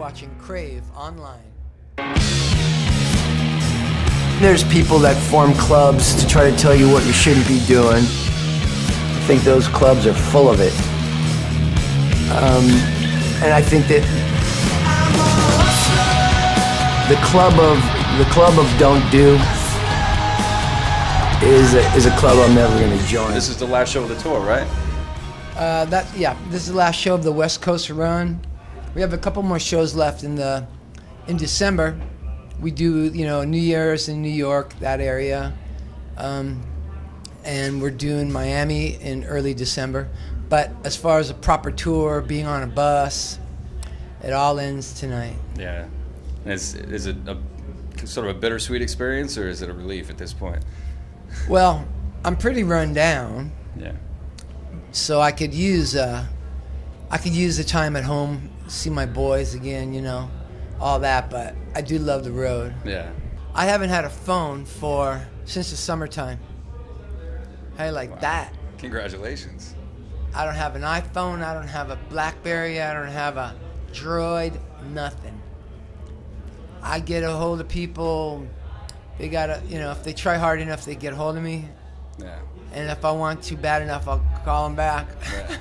watching Crave online. There's people that form clubs to try to tell you what you shouldn't be doing. I think those clubs are full of it. And I think that the club of don't do is a club I'm never going to join. This is the last show of the tour, right? This is the last show of the West Coast run. We have a couple more shows left in December. We do, New Year's in New York, that area, and we're doing Miami in early December. But as far as a proper tour, being on a bus, it all ends tonight. Yeah. Is it a sort of a bittersweet experience, or is it a relief at this point? Well, I'm pretty run down. Yeah. So I could use the time at home, see my boys again, all that. But I do love the road. Yeah. I haven't had a phone since the summertime. How you like that? Congratulations. I don't have an iPhone. I don't have a BlackBerry. I don't have a Droid. Nothing. I get a hold of people. They gotta, if they try hard enough, they get a hold of me. Yeah. And if I want to bad enough, I'll call them back. Yeah.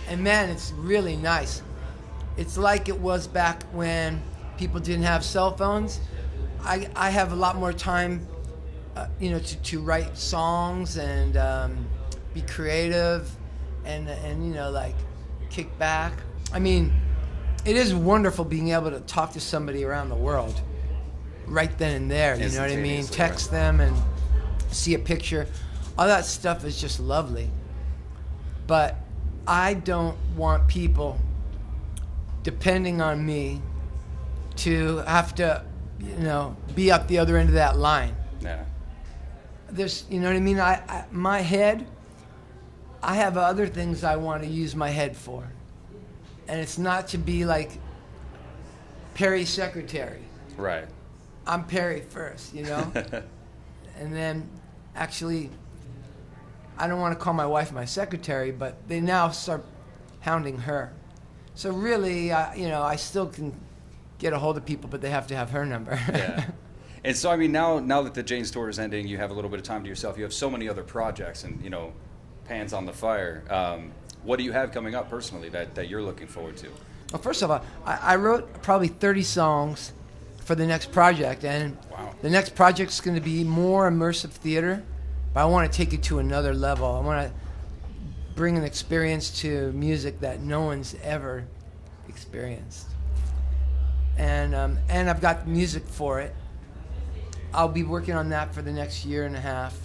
And man, it's really nice. It's like it was back when people didn't have cell phones. I have a lot more time, to write songs and be creative and kick back. I mean, it is wonderful being able to talk to somebody around the world right then and there, you know what I mean? Text them and see a picture. All that stuff is just lovely. But I don't want people depending on me to have to, be up the other end of that line. Yeah. There's, you know what I mean? My head, I have other things I want to use my head for. And it's not to be like Perry's secretary. Right. I'm Perry first, And then, actually, I don't want to call my wife my secretary, but they now start hounding her. So really, I still can get a hold of people, but they have to have her number. Yeah. And so, I mean, now that the Jane's tour is ending, you have a little bit of time to yourself. You have so many other projects and, pans on the fire. What do you have coming up personally that you're looking forward to? Well, first of all, I wrote probably 30 songs for the next project, and wow. The next project's going to be more immersive theater, but I want to take it to another level. I want to bring an experience to music that no one's ever experienced. And I've got music for it. I'll be working on that for the next year and a half.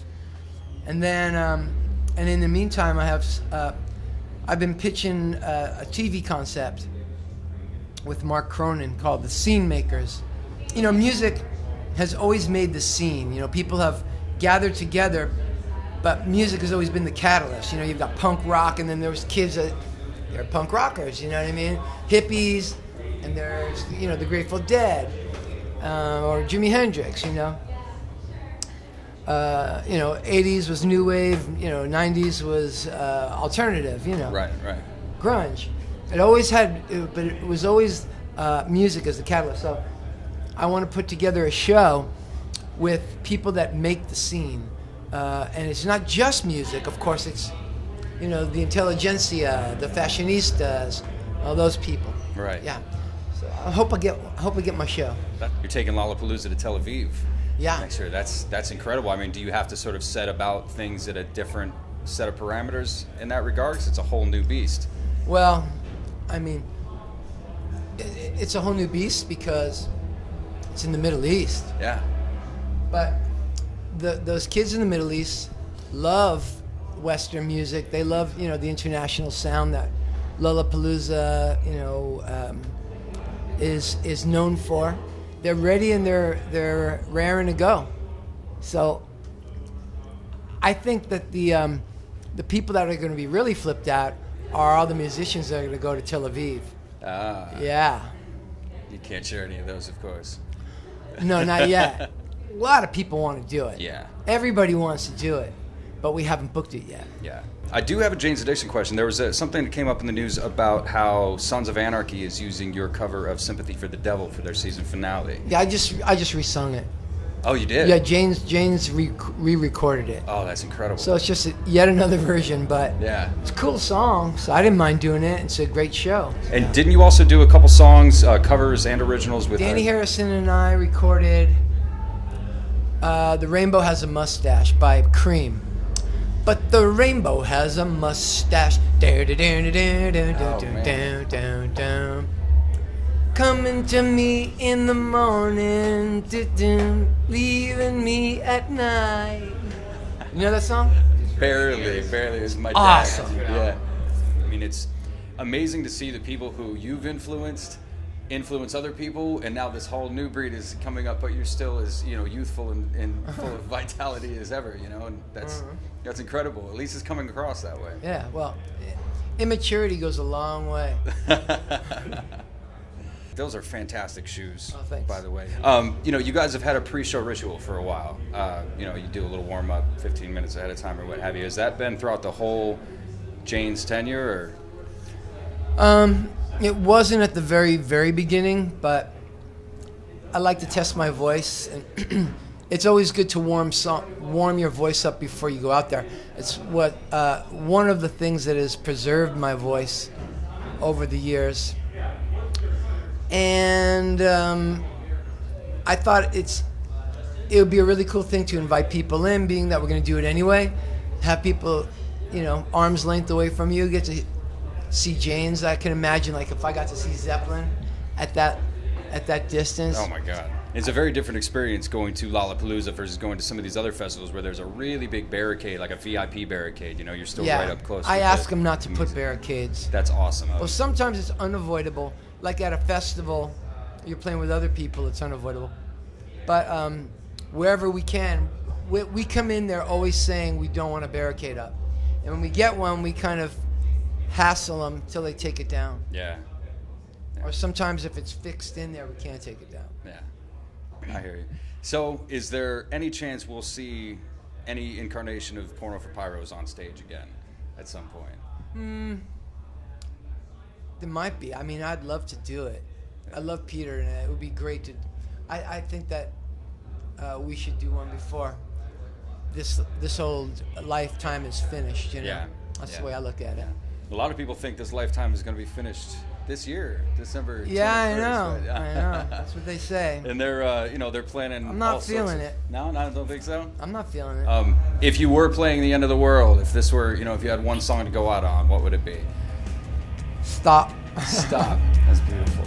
And then, and in the meantime, I've been pitching a TV concept with Mark Cronin called The Scene Makers. Music has always made the scene. People have gathered together, but music has always been the catalyst. You've got punk rock, and then there's kids that they're punk rockers, you know what I mean? Hippies, and there's, the Grateful Dead, or Jimi Hendrix, 80s was new wave, 90s was alternative, Right. Grunge. It always had, but it was always music as the catalyst. So I want to put together a show with people that make the scene. And it's not just music, of course, it's, the intelligentsia, the fashionistas, all those people. Right. Yeah. So I hope I get my show. You're taking Lollapalooza to Tel Aviv. Yeah. Next year. That's incredible. I mean, do you have to sort of set about things at a different set of parameters in that regard? Because it's a whole new beast. Well, I mean, it's a whole new beast because it's in the Middle East. Yeah. But those kids in the Middle East love Western music. They love, the international sound that Lollapalooza, is known for. They're ready and they're raring to go. So I think that the people that are going to be really flipped out are all the musicians that are going to go to Tel Aviv. Yeah. You can't share any of those, of course. No, not yet. A lot of people want to do it. Yeah. Everybody wants to do it. but we haven't booked it yet. Yeah. I do have a Jane's Addiction question. There was something that came up in the news about how Sons of Anarchy is using your cover of Sympathy for the Devil for their season finale. Yeah, I just resung it. Oh, you did? Yeah, Jane's re-recorded it. Oh, that's incredible. So it's just yet another version, but yeah, it's a cool song, so I didn't mind doing it. It's a great show. And didn't you also do a couple songs, covers and originals with Danny Harrison and I recorded The Rainbow Has a Mustache by Cream. But the rainbow has a mustache. Coming to me in the morning, leaving me at night. You know that song? Barely. It's my awesome. Dad. Yeah. I mean, it's amazing to see the people who you've influence other people, and now this whole new breed is coming up, but you're still as youthful and full of vitality as ever. And that's incredible. At least it's coming across that way. Yeah. Well, immaturity goes a long way. Those are fantastic shoes, by the way. You guys have had a pre-show ritual for a while. You do a little warm-up 15 minutes ahead of time or what have you. Has that been throughout the whole Jane's tenure? Or? It wasn't at the very, very beginning, but I like to test my voice. And it's always good to warm your voice up before you go out there. It's one of the things that has preserved my voice over the years. And I thought it would be a really cool thing to invite people in, being that we're going to do it anyway. Have people, arm's length away from you, get to see Jane's. I can imagine, like, if I got to see Zeppelin at that distance. Oh my God. It's a very different experience going to Lollapalooza versus going to some of these other festivals where there's a really big barricade, like a VIP barricade. You're still right up close. I ask them not to put barricades. That's awesome. Well, sometimes it's unavoidable. Like at a festival, you're playing with other people, it's unavoidable. But wherever we can, we come in there always saying we don't want a barricade up. And when we get one, we kind of hassle them till they take it down. Yeah. Or sometimes if it's fixed in there, we can't take it down. Yeah, I hear you. So is there any chance we'll see any incarnation of Porno For Pyros on stage again at some point? There might be. I mean, I'd love to do it. I love Peter, and it would be great to. I think that we should do one before this whole lifetime is finished. Yeah. That's the way I look at it. A lot of people think this lifetime is going to be finished this year, December 21st. Yeah, I know. That's what they say. And they're planning. I'm not feeling it. No, I don't think so. I'm not feeling it. If you were playing The End of the World, if this were, if you had one song to go out on, what would it be? Stop. Stop. That's beautiful.